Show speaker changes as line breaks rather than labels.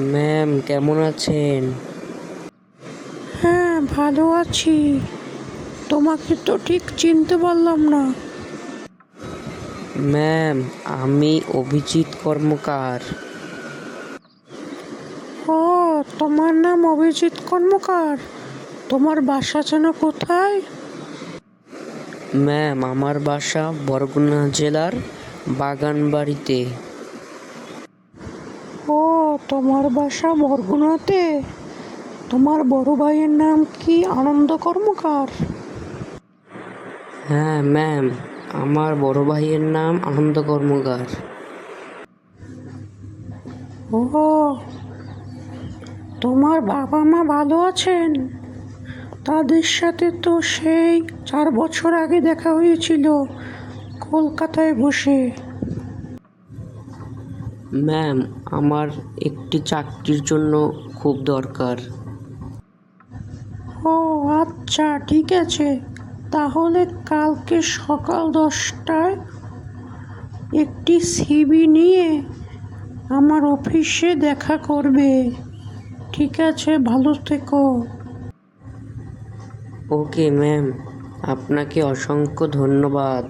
Ma'am কেমন আছেন?
হ্যাঁ, ভালো আছি। তোমাকে তো ঠিক চিনতে পারলাম না।
ম্যাম আমি অভিজিৎ কর্মকার।
ও, তোমার নাম অভিজিৎ কর্মকার। তোমার বাসা যেন কোথায়?
ম্যাম আমার বাসা বরগুনা জেলার বাগানবাড়িতে।
ও, তোমার বাসা বরগুনাতে। তোমার বড় ভাইয়ের নাম কি আনন্দ কর্মকার?
হ্যাঁ ম্যাম, আমার বড় ভাইয়ের নাম আনন্দ কর্মকার।
ও, তোমার বাবা মা ভালো আছেন? তাদের সাথে তো সেই 4 বছর আগে দেখা হয়েছিল কলকাতায় বসে।
ম্যাম আমার একটি চাকরির জন্য খুব দরকার।
ও আচ্ছা, ঠিক আছে। তাহলে কালকে সকাল 10টায় একটি সিভি নিয়ে আমার অফিসে দেখা করবে। ঠিক আছে, ভালো থেকো।
ওকে ম্যাম, আপনাকে অসংখ্য ধন্যবাদ।